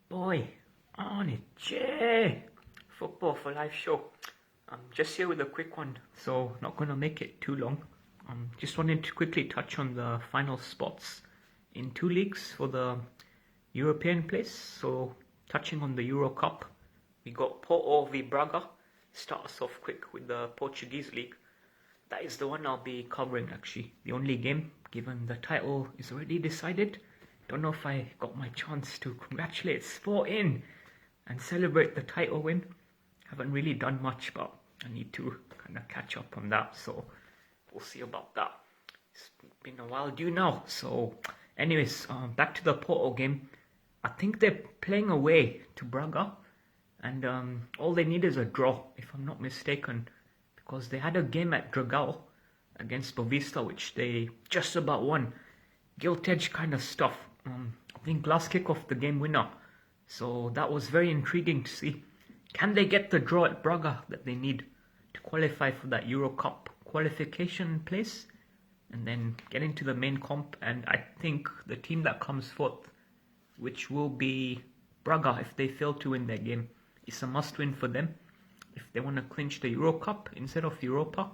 Boy, Arnie, J. Football for Life show. I'm just here with a quick one, so not gonna make it too long. Just wanted to quickly touch on the final spots in two leagues for the European place. So, touching on the Euro Cup, we got Porto v Braga. Start us off quick with the Portuguese league. That is the one I'll be covering actually. The only game, given the title is already decided. Don't know if I got my chance to congratulate Sporting and celebrate the title win. Haven't really done much, but I need to kind of catch up on that. So we'll see about that. It's been a while due now. So anyways, back to the Porto game. I think they're playing away to Braga. And all they need is a draw, if I'm not mistaken. Because they had a game at Dragao against Bovista, which they just about won. Gilt edge kind of stuff. I think last kick off the game winner. So that was very intriguing to see. Can they get the draw at Braga that they need to qualify for that Euro Cup qualification place? And then get into the main comp. And I think the team that comes fourth, which will be Braga if they fail to win their game, is a must win for them if they want to clinch the Euro Cup instead of Europa.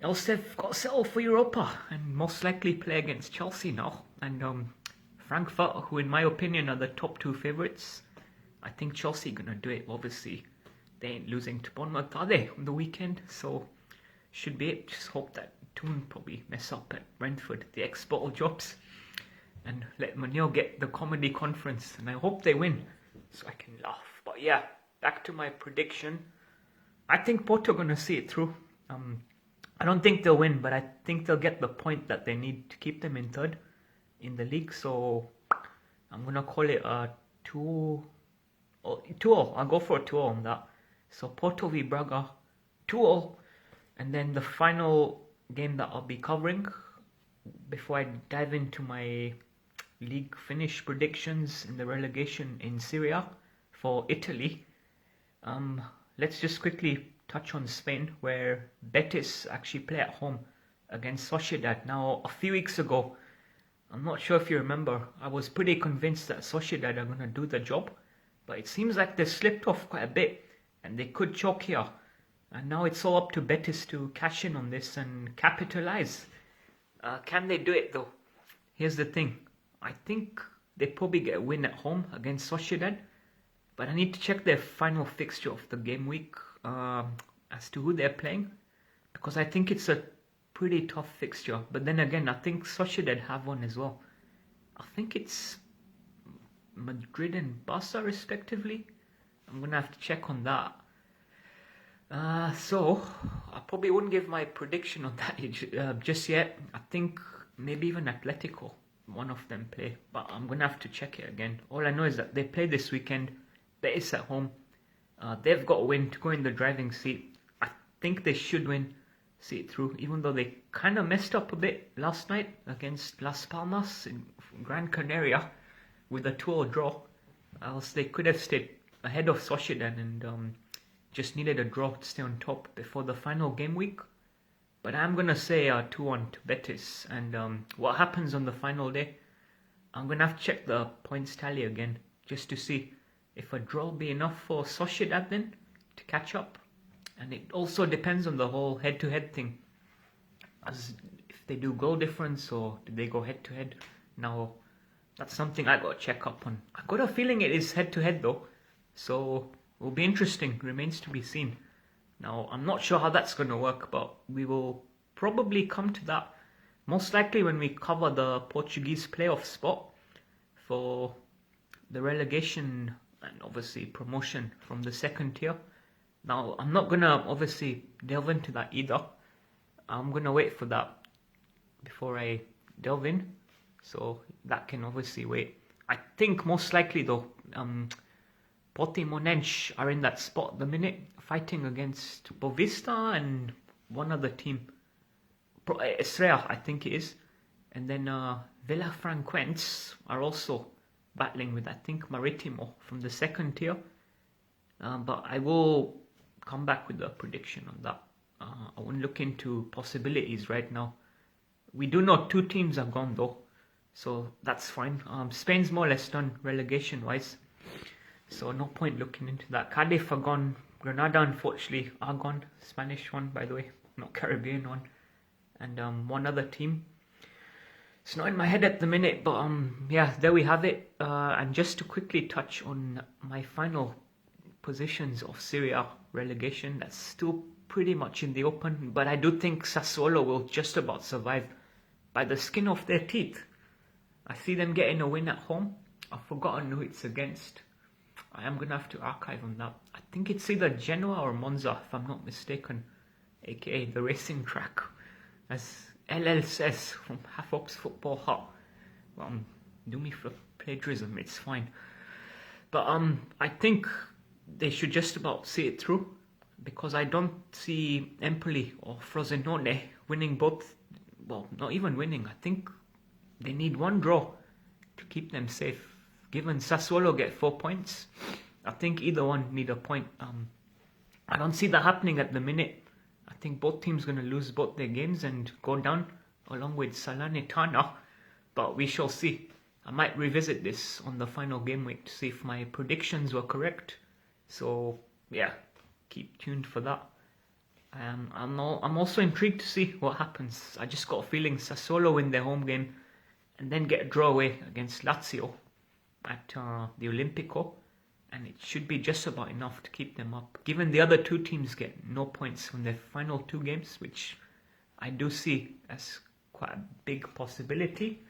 Else they've got to settle for Europa and most likely play against Chelsea now. And Frankfurt, who in my opinion are the top two favourites. I think Chelsea gonna do it. Obviously, they ain't losing to Bournemouth, are they, on the weekend? So should be it. Just hope that Toon probably mess up at Brentford, the ex-bottle jobs, and let Manil get the comedy conference. And I hope they win so I can laugh. But yeah, back to my prediction. I think Porto gonna see it through. I don't think they'll win, but I think they'll get the point that they need to keep them in third in the league. So I'm gonna call it a 2-0. I'll go for a 2-0 on that. So Porto v Braga, 2-0. And then the final game that I'll be covering before I dive into my league finish predictions in the relegation in Syria for Italy. Let's just quickly touch on Spain, where Betis actually play at home against Sociedad. Now, a few weeks ago, I'm not sure if you remember, I was pretty convinced that Sociedad are going to do the job, but it seems like they slipped off quite a bit and they could choke here. And now it's all up to Betis to cash in on this and capitalize. Can they do it though? Here's the thing. I think they probably get a win at home against Sociedad, but I need to check their final fixture of the game week as to who they're playing, because I think it's a pretty tough fixture. But then again, I think Sociedad have one as well. I think it's Madrid and Barca respectively. I'm gonna have to check on that. So I probably wouldn't give my prediction on that just yet. I think maybe even Atletico, one of them play, but I'm gonna have to check it again. All I know is that they play this weekend. Betis at home. They've got a win to go in the driving seat. I think they should win, see it through, even though they kind of messed up a bit last night against Las Palmas in Gran Canaria with a 2-0 draw. Else they could have stayed ahead of Sociedad and just needed a draw to stay on top before the final game week. But I'm going to say 2-1 to Betis. And what happens on the final day, I'm going to have to check the points tally again just to see if a draw will be enough for Sociedad then to catch up. And it also depends on the whole head-to-head thing, as if they do goal difference or do they go head-to-head. Now, that's something I got to check up on. I got a feeling it is head-to-head though, so it will be interesting. Remains to be seen. Now, I'm not sure how that's going to work, but we will probably come to that most likely when we cover the Portuguese playoff spot for the relegation and obviously promotion from the second tier. Now, I'm not going to obviously delve into that either. I'm going to wait for that before I delve in. So that can obviously wait. I think most likely though, Portimonense are in that spot at the minute, fighting against Bovista and one other team. Estrella, I think it is. And then Villafranquense are also battling with, I think, Maritimo from the second tier. But I will come back with a prediction on that. I won't look into possibilities right now. We do know two teams are gone though, so that's fine. Spain's more or less done relegation-wise. So no point looking into that. Cardiff are gone. Granada, unfortunately, are gone. Spanish one, by the way, not Caribbean one. And one other team. It's not in my head at the minute, but yeah, there we have it. And just to quickly touch on my final positions of Serie A relegation, that's still pretty much in the open. But I do think Sassuolo will just about survive by the skin of their teeth. I see them getting a win at home. I've forgotten who it's against. I am going to have to archive on that. I think it's either Genoa or Monza, if I'm not mistaken, aka the racing track, as LL says from Half Ops Football Hut. Well, do me for plagiarism, it's fine. But I think they should just about see it through, because I don't see Empoli or Frosinone winning both. Well, not even winning. I think they need one draw to keep them safe. Given Sassuolo get 4 points, I think either one need a point. I don't see that happening at the minute. I think both teams going to lose both their games and go down along with Salernitana. But we shall see. I might revisit this on the final game week to see if my predictions were correct. So yeah, keep tuned for that. I'm also intrigued to see what happens. I just got a feeling Sassuolo win their home game and then get a draw away against Lazio at the Olimpico, and it should be just about enough to keep them up. Given the other two teams get no points from their final two games, which I do see as quite a big possibility.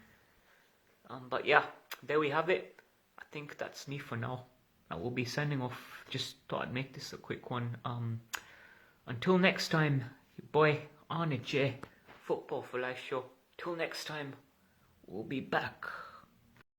But yeah, there we have it. I think that's me for now. I will be signing off. Just thought I'd make this a quick one. Until next time, your boy Arnie J, Football for Life show. Till next time, we'll be back.